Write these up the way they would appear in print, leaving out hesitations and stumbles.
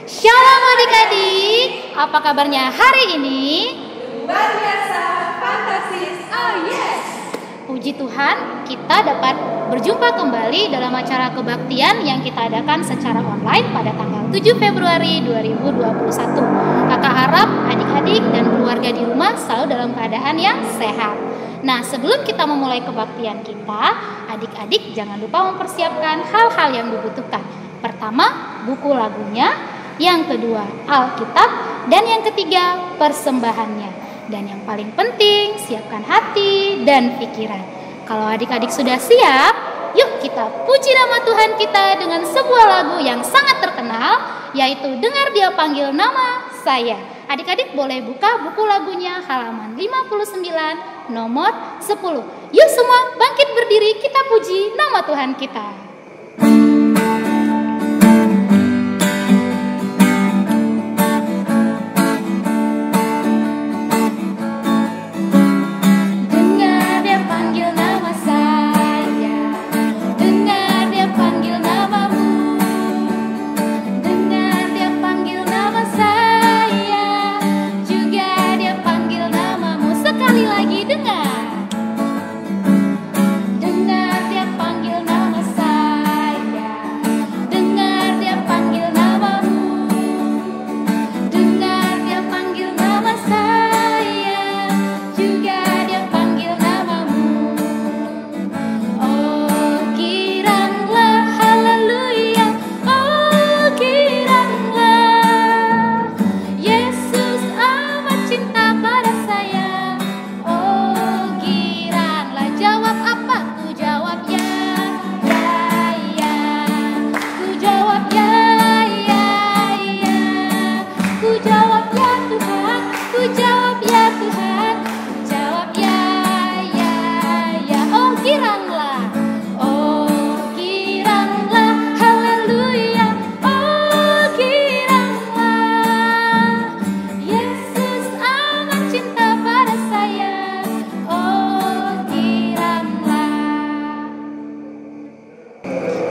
Shalom adik-adik, apa kabarnya hari ini? Luar biasa, fantastis, oh yes. Puji Tuhan, kita dapat berjumpa kembali dalam acara kebaktian yang kita adakan secara online pada tanggal 7 Februari 2021. Kakak harap adik-adik dan keluarga di rumah selalu dalam keadaan yang sehat. Nah, sebelum kita memulai kebaktian kita, adik-adik jangan lupa mempersiapkan hal-hal yang dibutuhkan. Pertama, buku lagunya. Yang kedua, Alkitab. Dan yang ketiga, persembahannya. Dan yang paling penting, siapkan hati dan pikiran. Kalau adik-adik sudah siap, yuk kita puji nama Tuhan kita dengan sebuah lagu yang sangat terkenal, yaitu Dengar Dia Panggil Nama Saya. Adik-adik boleh buka buku lagunya halaman 59 nomor 10. Yuk semua bangkit berdiri, kita puji nama Tuhan kita.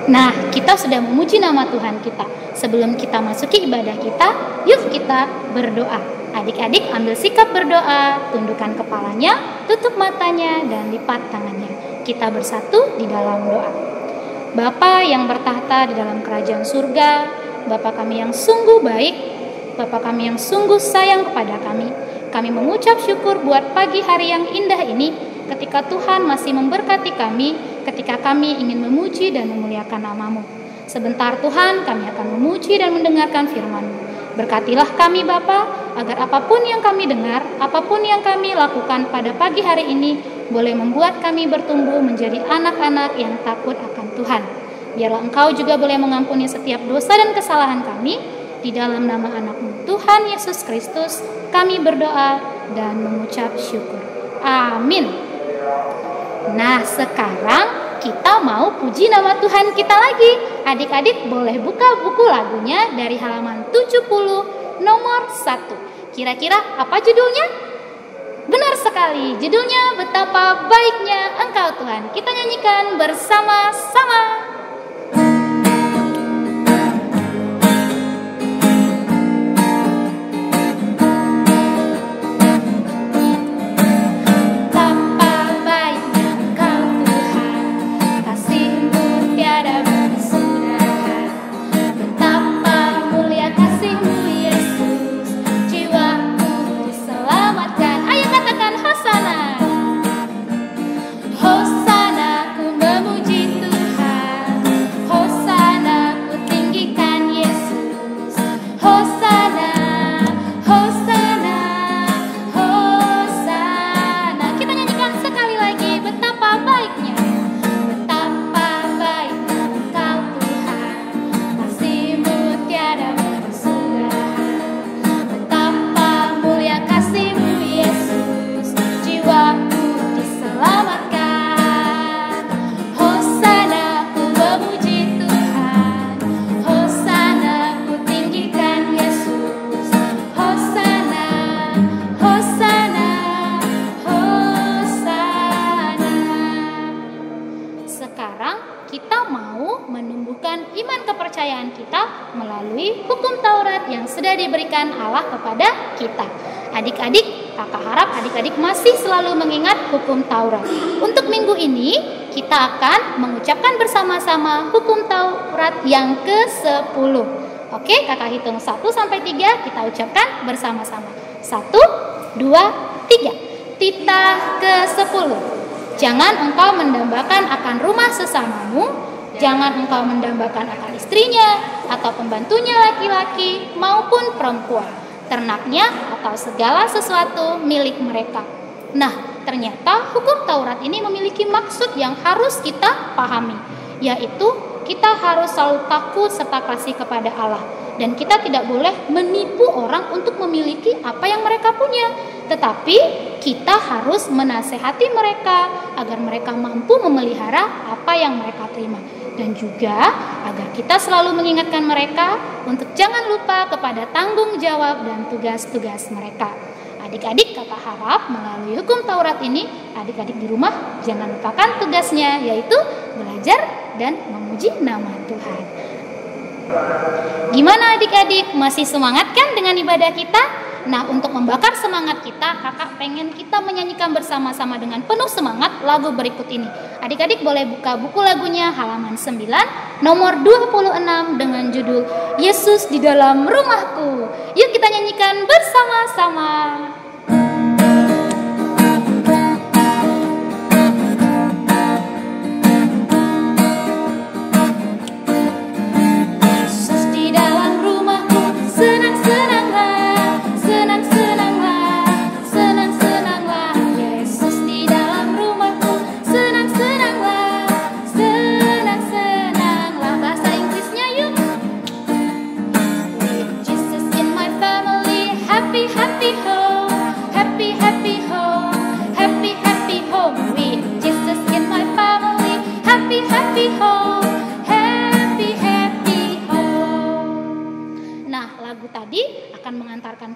Nah, kita sudah memuji nama Tuhan kita. Sebelum kita masuki ibadah kita, yuk kita berdoa. Adik-adik ambil sikap berdoa, tundukkan kepalanya, tutup matanya, dan lipat tangannya. Kita bersatu di dalam doa. Bapa yang bertahta di dalam kerajaan surga, Bapa kami yang sungguh baik, Bapa kami yang sungguh sayang kepada kami. Kami mengucap syukur buat pagi hari yang indah ini, ketika Tuhan masih memberkati kami, ketika kami ingin memuji dan memuliakan nama-Mu. Sebentar Tuhan, kami akan memuji dan mendengarkan firman-Mu. Berkatilah kami Bapa, agar apapun yang kami dengar, apapun yang kami lakukan pada pagi hari ini, boleh membuat kami bertumbuh menjadi anak-anak yang takut akan Tuhan. Biarlah Engkau juga boleh mengampuni setiap dosa dan kesalahan kami. Di dalam nama anak-Mu Tuhan Yesus Kristus, kami berdoa dan mengucap syukur. Amin. Nah, sekarang kita mau puji nama Tuhan kita lagi. Adik-adik boleh buka buku lagunya dari halaman 70 nomor 1. Kira-kira apa judulnya? Benar sekali, judulnya Betapa Baiknya Engkau Tuhan. Kita nyanyikan bersama-sama. melalui hukum Taurat yang sudah diberikan Allah kepada kita. Adik-adik, kakak harap adik-adik masih selalu mengingat hukum Taurat. Untuk minggu ini kita akan mengucapkan bersama-sama hukum Taurat yang ke-10. Oke, kakak hitung 1-3, kita ucapkan bersama-sama. 1, 2, 3. Titah ke-10. Jangan engkau mendambakan akan rumah sesamamu. Jangan engkau mendambakan akan istrinya atau pembantunya laki-laki maupun perempuan, ternaknya atau segala sesuatu milik mereka. Nah, ternyata hukum Taurat ini memiliki maksud yang harus kita pahami, yaitu kita harus selalu takut serta kasih kepada Allah. Dan kita tidak boleh menipu orang untuk memiliki apa yang mereka punya. Tetapi kita harus menasehati mereka agar mereka mampu memelihara apa yang mereka terima. Dan juga agar kita selalu mengingatkan mereka untuk jangan lupa kepada tanggung jawab dan tugas-tugas mereka. Adik-adik, kakak harap melalui hukum Taurat ini, adik-adik di rumah jangan lupakan tugasnya, yaitu belajar dan memuji nama Tuhan. Gimana adik-adik, masih semangat kan dengan ibadah kita? Nah, untuk membakar semangat kita, kakak pengen kita menyanyikan bersama-sama dengan penuh semangat lagu berikut ini. Adik-adik boleh buka buku lagunya halaman 9, nomor 26 dengan judul Yesus di dalam rumahku. Yuk kita nyanyikan bersama-sama.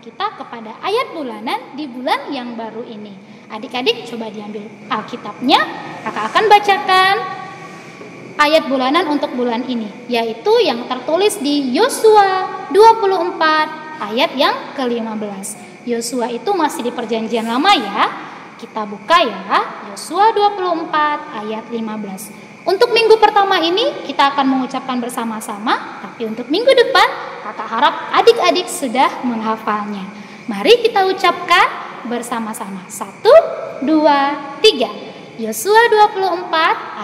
Kita kepada ayat bulanan di bulan yang baru ini. Adik-adik coba diambil Alkitabnya, kakak akan bacakan ayat bulanan untuk bulan ini, yaitu yang tertulis di Yosua 24 ayat yang ke-15. Yosua itu masih di perjanjian lama ya. Kita buka ya, Yosua 24 ayat 15. Untuk minggu pertama ini kita akan mengucapkan bersama-sama, tapi untuk minggu depan kakak harap adik-adik sudah menghafalnya. Mari kita ucapkan bersama-sama. 1, 2, 3. Yosua 24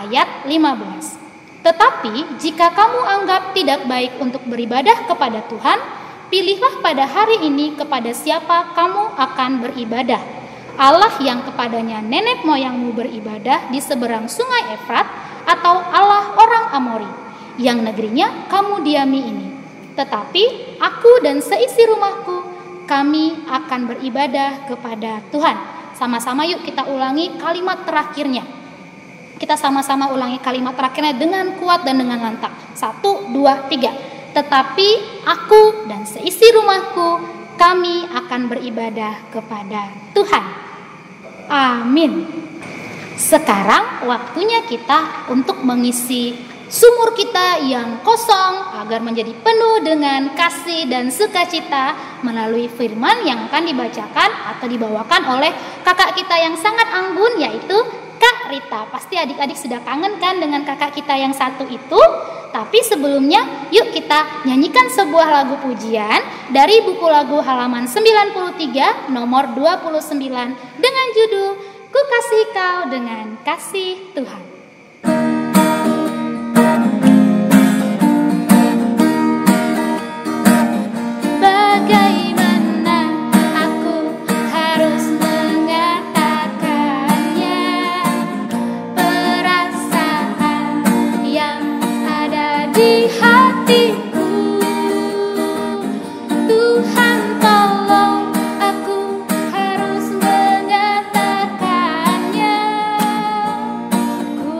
ayat 15. Tetapi jika kamu anggap tidak baik untuk beribadah kepada Tuhan, pilihlah pada hari ini kepada siapa kamu akan beribadah. Allah yang kepadanya nenek moyangmu beribadah di seberang sungai Efrat, atau Allah orang Amori yang negerinya kamu diami ini. Tetapi aku dan seisi rumahku, kami akan beribadah kepada Tuhan. Sama-sama yuk kita ulangi kalimat terakhirnya. Kita sama-sama ulangi kalimat terakhirnya dengan kuat dan dengan lantang. 1, 2, 3. Tetapi aku dan seisi rumahku, kami akan beribadah kepada Tuhan. Amin. Sekarang waktunya kita untuk mengisi sumur kita yang kosong agar menjadi penuh dengan kasih dan sukacita melalui firman yang akan dibacakan atau dibawakan oleh kakak kita yang sangat anggun, yaitu Kak Rita. Pasti adik-adik sudah kangen kan dengan kakak kita yang satu itu? Tapi sebelumnya yuk kita nyanyikan sebuah lagu pujian dari buku lagu halaman 93 nomor 29 dengan judul Ku kasih kau dengan kasih Tuhan. Bagaimana aku harus mengatakannya, perasaan yang ada di hatiku. Tuhan tolong aku harus mengatakannya. Ku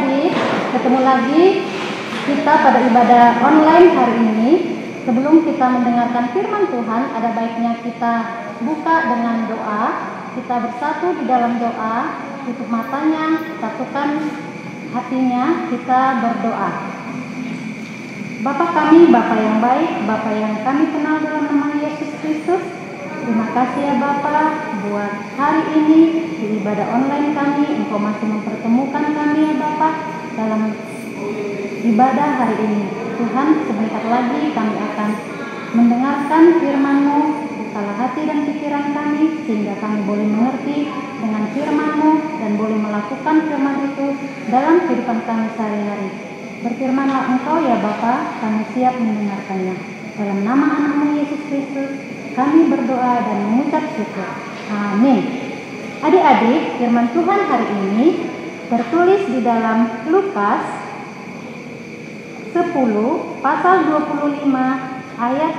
adik-adik, ketemu lagi kita pada ibadah online hari ini. Sebelum kita mendengarkan firman Tuhan, ada baiknya kita buka dengan doa. Kita bersatu di dalam doa, tutup matanya, satukan hatinya, kita berdoa. Bapa kami, Bapa yang baik, Bapa yang kami kenal dalam nama Yesus Kristus, terima kasih ya Bapa buat hari ini di ibadah online kami. Engkau masih mempertemukan kami ya Bapa dalam ibadah hari ini. Tuhan, sebentar lagi kami akan mendengarkan firman-Mu. Bukalah hati dan pikiran kami sehingga kami boleh mengerti dengan firman-Mu dan boleh melakukan firman itu dalam kehidupan kami sehari-hari. Berfirmanlah Engkau ya Bapa, kami siap mendengarkannya. Dalam nama Anak-Mu Yesus Kristus kami berdoa dan mengucap syukur. Amin. Adik-adik, firman Tuhan hari ini tertulis di dalam Lukas 10 pasal 25 ayat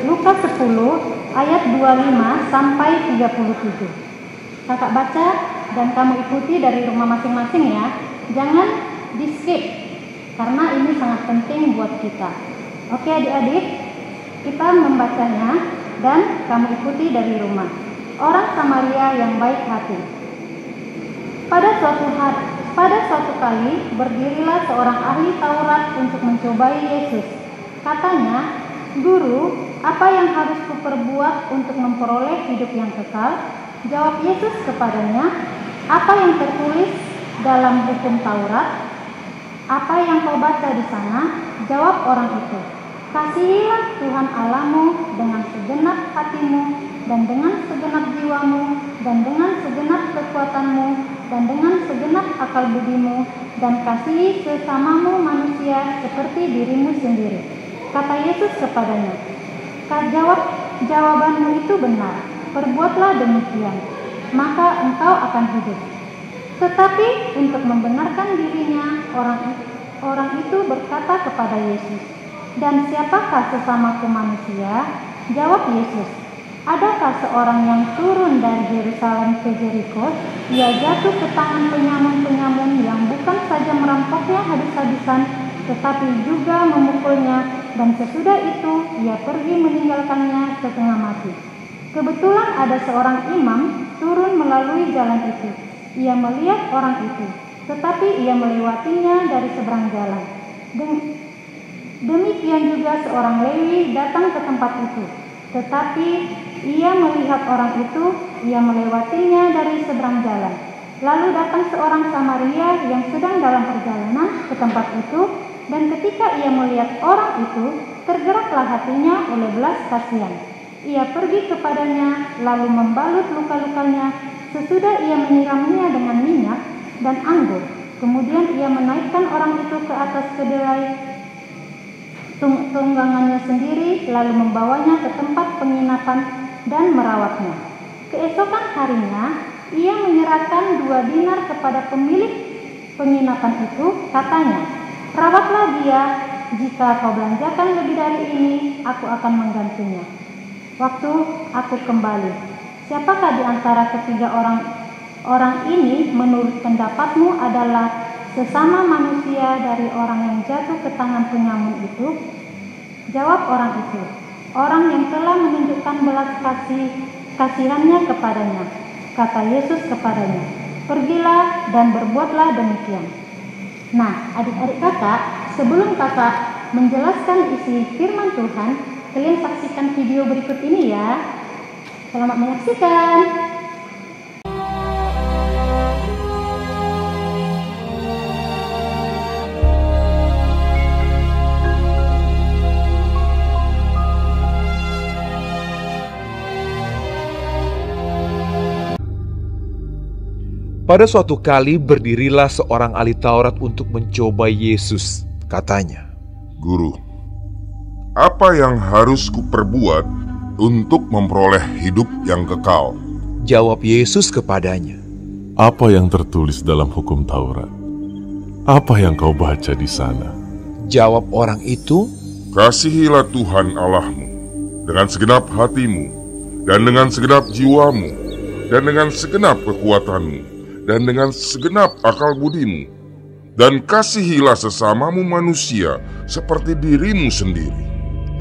Lukas 10 ayat 25 sampai 37. Kakak baca dan kamu ikuti dari rumah masing-masing ya. Jangan di skip karena ini sangat penting buat kita. Oke adik-adik, kita membacanya dan kamu ikuti dari rumah. Orang Samaria yang baik hati. Pada suatu kali berdirilah seorang ahli Taurat untuk mencobai Yesus. Katanya, "Guru, apa yang harus kuperbuat untuk memperoleh hidup yang kekal?" Jawab Yesus kepadanya, "Apa yang tertulis dalam hukum Taurat? Apa yang kau baca di sana?" Jawab orang itu, "Kasihilah Tuhan Allahmu dengan segenap hatimu dan dengan segenap jiwamu dan dengan segenap kekuatanmu dan dengan segenap akal budimu, dan kasihi sesamamu manusia seperti dirimu sendiri." Kata Yesus kepadanya, "Jawabanmu itu benar, perbuatlah demikian, maka engkau akan hidup." Tetapi untuk membenarkan dirinya, orang itu berkata kepada Yesus, "Dan siapakah sesamaku manusia?" Jawab Yesus, "Adakah seorang yang turun dari Yerusalem ke Jeriko? Ia jatuh ke tangan penyamun-penyamun yang bukan saja merampoknya habis-habisan, tetapi juga memukulnya, dan sesudah itu ia pergi meninggalkannya setengah mati. Kebetulan ada seorang imam turun melalui jalan itu. Ia melihat orang itu, tetapi ia melewatinya dari seberang jalan. Demikian juga seorang Lewi datang ke tempat itu, tetapi ia melihat orang itu, ia melewatinya dari seberang jalan. Lalu datang seorang Samaria yang sedang dalam perjalanan ke tempat itu, dan ketika ia melihat orang itu, tergeraklah hatinya oleh belas kasihan. Ia pergi kepadanya, lalu membalut luka-lukanya. Sesudah ia menyiramnya dengan minyak dan anggur. Kemudian ia menaikkan orang itu ke atas kedelai tunggangannya sendiri, lalu membawanya ke tempat penginapan dan merawatnya. Keesokan harinya, ia menyerahkan 2 dinar kepada pemilik penginapan itu, katanya, "Rawatlah dia, jika kau belanjakan lebih dari ini, aku akan menggantinya waktu aku kembali." Siapakah di antara ketiga orang ini menurut pendapatmu adalah sesama manusia dari orang yang jatuh ke tangan penyamun itu? Jawab orang itu, "Orang yang telah menunjukkan belas kasihannya kepadanya." Kata Yesus kepadanya, "Pergilah dan berbuatlah demikian." Nah, adik-adik kakak, sebelum kakak menjelaskan isi firman Tuhan, kalian saksikan video berikut ini ya. Selamat menyaksikan. Pada suatu kali berdirilah seorang ahli Taurat untuk mencobai Yesus. Katanya, "Guru, apa yang harus kuperbuat untuk memperoleh hidup yang kekal?" Jawab Yesus kepadanya, "Apa yang tertulis dalam hukum Taurat? Apa yang kau baca di sana?" Jawab orang itu, "Kasihilah Tuhan Allahmu dengan segenap hatimu, dan dengan segenap jiwamu, dan dengan segenap kekuatanmu, dan dengan segenap akal budimu, dan kasihilah sesamamu manusia seperti dirimu sendiri.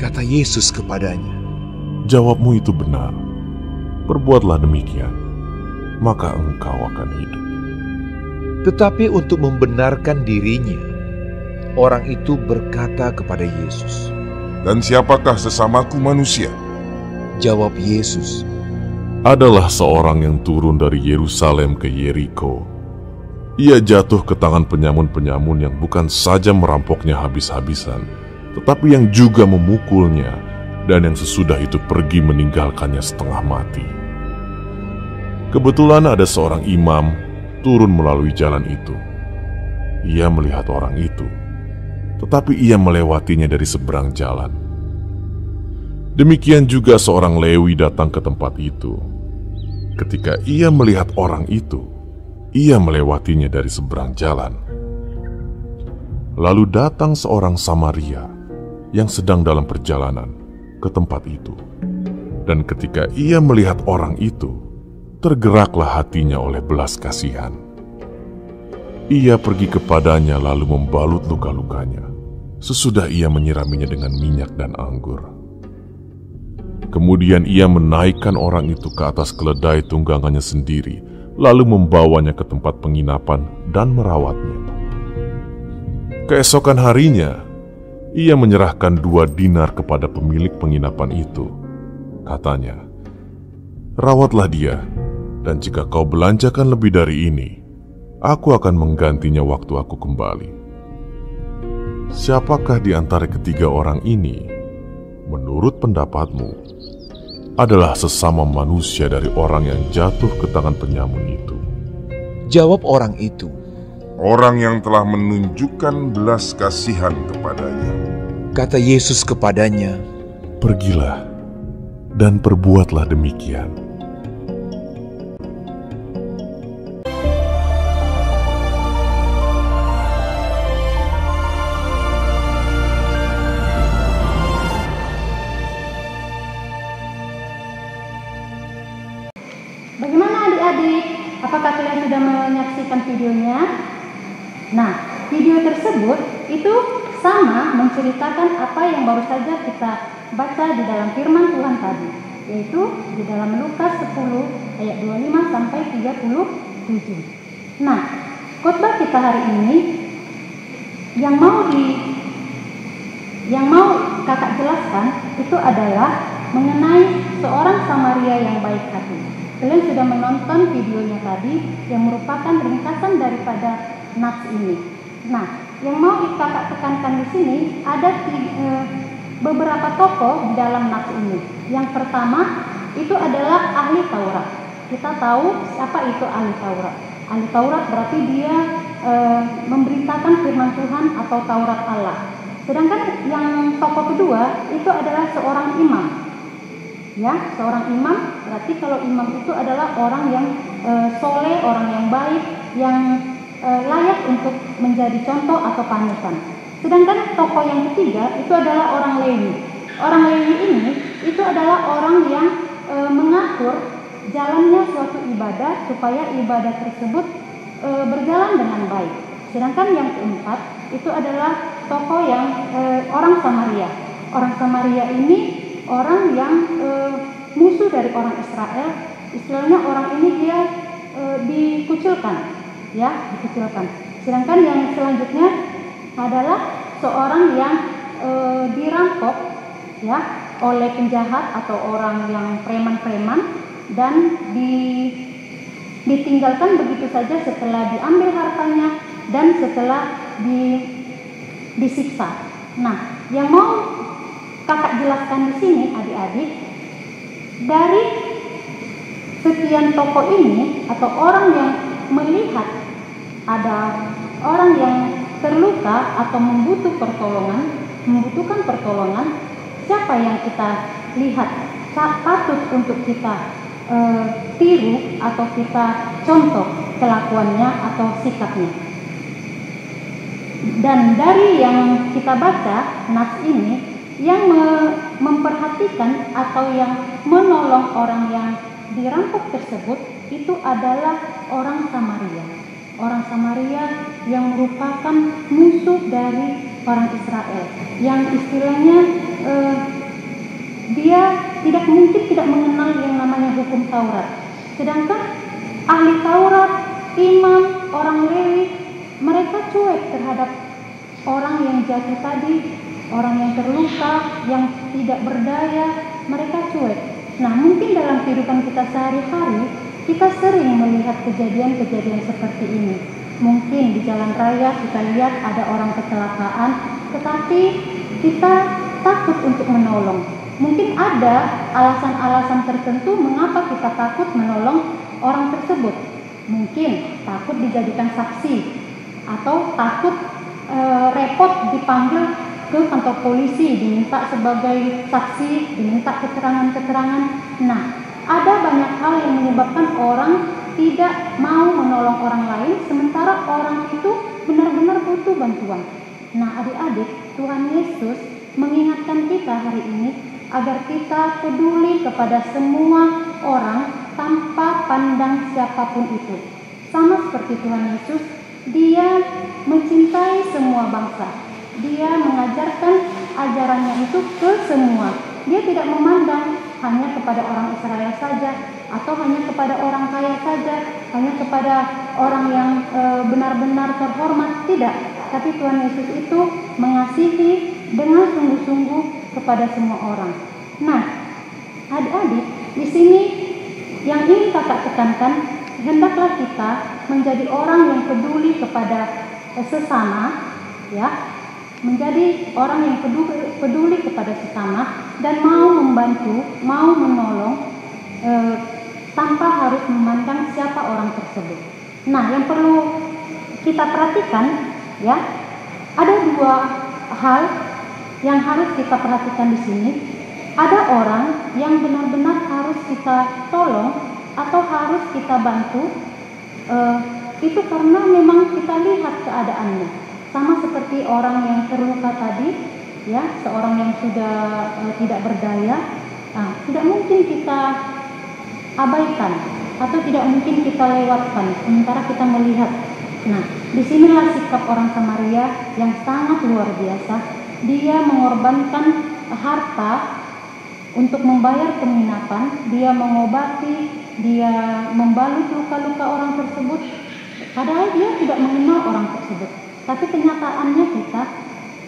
Kata Yesus kepadanya, Jawabmu itu benar. Perbuatlah demikian, maka engkau akan hidup. Tetapi untuk membenarkan dirinya, orang itu berkata kepada Yesus, Dan siapakah sesamaku manusia? Jawab Yesus, Adalah seorang yang turun dari Yerusalem ke Yeriko. Ia jatuh ke tangan penyamun-penyamun yang bukan saja merampoknya habis-habisan, tetapi yang juga memukulnya, dan yang sesudah itu pergi meninggalkannya setengah mati. Kebetulan ada seorang imam turun melalui jalan itu. Ia melihat orang itu, tetapi ia melewatinya dari seberang jalan. Demikian juga seorang Lewi datang ke tempat itu. Ketika ia melihat orang itu, ia melewatinya dari seberang jalan. Lalu datang seorang Samaria yang sedang dalam perjalanan ke tempat itu. Dan ketika ia melihat orang itu, tergeraklah hatinya oleh belas kasihan. Ia pergi kepadanya lalu membalut luka-lukanya. Sesudah ia menyiraminya dengan minyak dan anggur. Kemudian ia menaikkan orang itu ke atas keledai tunggangannya sendiri, lalu membawanya ke tempat penginapan dan merawatnya. Keesokan harinya, ia menyerahkan 2 dinar kepada pemilik penginapan itu. Katanya, "Rawatlah dia, dan jika kau belanjakan lebih dari ini, aku akan menggantinya waktu aku kembali." Siapakah di antara ketiga orang ini, menurut pendapatmu, adalah sesama manusia dari orang yang jatuh ke tangan penyamun itu? Jawab orang itu, Orang yang telah menunjukkan belas kasihan kepadanya. Kata Yesus kepadanya, Pergilah dan perbuatlah demikian. Bagaimana adik-adik? Apakah kalian sudah menyaksikan videonya? Nah, video tersebut itu sama menceritakan apa yang baru saja kita baca di dalam firman Tuhan tadi, yaitu di dalam Lukas 10 ayat 25 sampai 37. Nah, khotbah kita hari ini yang mau kakak jelaskan itu adalah mengenai seorang Samaria yang baik hati. Kalian sudah menonton videonya tadi yang merupakan ringkasan daripada nats ini. Nah, yang mau kakak tekankan di sini ada beberapa tokoh di dalam nats ini. Yang pertama itu adalah ahli Taurat. Kita tahu siapa itu ahli Taurat. Ahli Taurat berarti dia memberitakan firman Tuhan atau Taurat Allah. Sedangkan yang tokoh kedua itu adalah seorang imam. Ya, seorang imam berarti kalau imam itu adalah orang yang soleh, orang yang baik, yang layak untuk menjadi contoh atau panutan. Sedangkan tokoh yang ketiga itu adalah orang Lewi. Orang Lewi ini itu adalah orang yang mengatur jalannya suatu ibadah supaya ibadah tersebut berjalan dengan baik. Sedangkan yang keempat itu adalah tokoh yang orang Samaria. Orang Samaria ini orang yang musuh dari orang Israel. Istilahnya orang ini dia dikucilkan, ya, dikucilkan. Sedangkan yang selanjutnya adalah seorang yang dirampok, ya, oleh penjahat atau orang yang preman-preman dan ditinggalkan begitu saja setelah diambil hartanya dan setelah disiksa. Nah, yang mau kakak jelaskan di sini adik-adik, dari sekian tokoh ini atau orang yang melihat ada orang yang terluka atau membutuhkan pertolongan, siapa yang kita lihat patut untuk kita tiru atau kita contoh kelakuannya atau sikapnya. Dan dari yang kita baca nats ini, yang memperhatikan atau yang menolong orang yang dirampok tersebut itu adalah orang Samaria. Samaria yang merupakan musuh dari orang Israel, yang istilahnya dia mungkin tidak mengenal yang namanya hukum Taurat. Sedangkan ahli Taurat, imam, orang Lewi, mereka cuek terhadap orang yang jatuh tadi, orang yang terluka, yang tidak berdaya, mereka cuek. Nah, mungkin dalam kehidupan kita sehari-hari, kita sering melihat kejadian-kejadian seperti ini. Mungkin di jalan raya kita lihat ada orang kecelakaan, tetapi kita takut untuk menolong. Mungkin ada alasan-alasan tertentu mengapa kita takut menolong orang tersebut. Mungkin takut dijadikan saksi, atau takut repot dipanggil ke kantor polisi, diminta sebagai saksi, diminta keterangan-keterangan. Nah, ada banyak hal yang menyebabkan orang tidak mau menolong orang lain, sementara orang itu benar-benar butuh bantuan. Nah, adik-adik, Tuhan Yesus mengingatkan kita hari ini agar kita peduli kepada semua orang tanpa pandang siapapun itu. Sama seperti Tuhan Yesus, Dia mencintai semua bangsa. Dia mengajarkan ajarannya itu ke semua. Dia tidak memandang hanya kepada orang Israel saja, atau hanya kepada orang kaya saja, hanya kepada orang yang benar-benar terhormat. Tidak. Tapi Tuhan Yesus itu mengasihi dengan sungguh-sungguh kepada semua orang. Nah, adik-adik, di sini yang ingin kakak tekankan, hendaklah kita menjadi orang yang peduli kepada sesama, ya, menjadi orang yang peduli kepada sesama dan mau membantu, mau menolong tanpa harus memandang siapa orang tersebut. Nah, yang perlu kita perhatikan, ya, ada dua hal yang harus kita perhatikan di sini. Ada orang yang benar-benar harus kita tolong atau harus kita bantu, itu karena memang kita lihat keadaannya. Sama seperti orang yang terluka tadi, ya, seorang yang sudah tidak berdaya. Nah, tidak mungkin kita abaikan atau tidak mungkin kita lewatkan sementara kita melihat. Nah, disinilah sikap orang Samaria yang sangat luar biasa. Dia mengorbankan harta untuk membayar penginapan, dia mengobati, dia membalut luka-luka orang tersebut, padahal dia tidak mengenal orang tersebut. Tapi kenyataannya kita,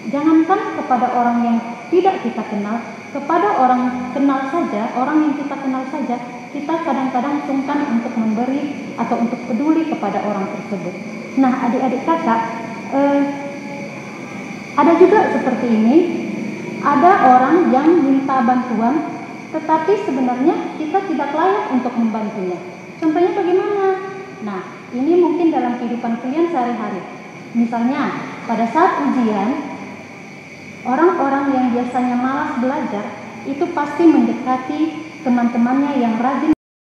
jangankan kepada orang yang tidak kita kenal, kepada orang kenal saja, orang yang kita kenal saja, kita kadang-kadang sungkan untuk memberi atau untuk peduli kepada orang tersebut. Nah, adik-adik kakak, ada juga seperti ini. Ada orang yang minta bantuan, tetapi sebenarnya kita tidak layak untuk membantunya. Contohnya bagaimana? Nah, ini mungkin dalam kehidupan kalian sehari-hari. Misalnya, pada saat ujian, orang-orang yang biasanya malas belajar, itu pasti mendekati teman-temannya yang rajin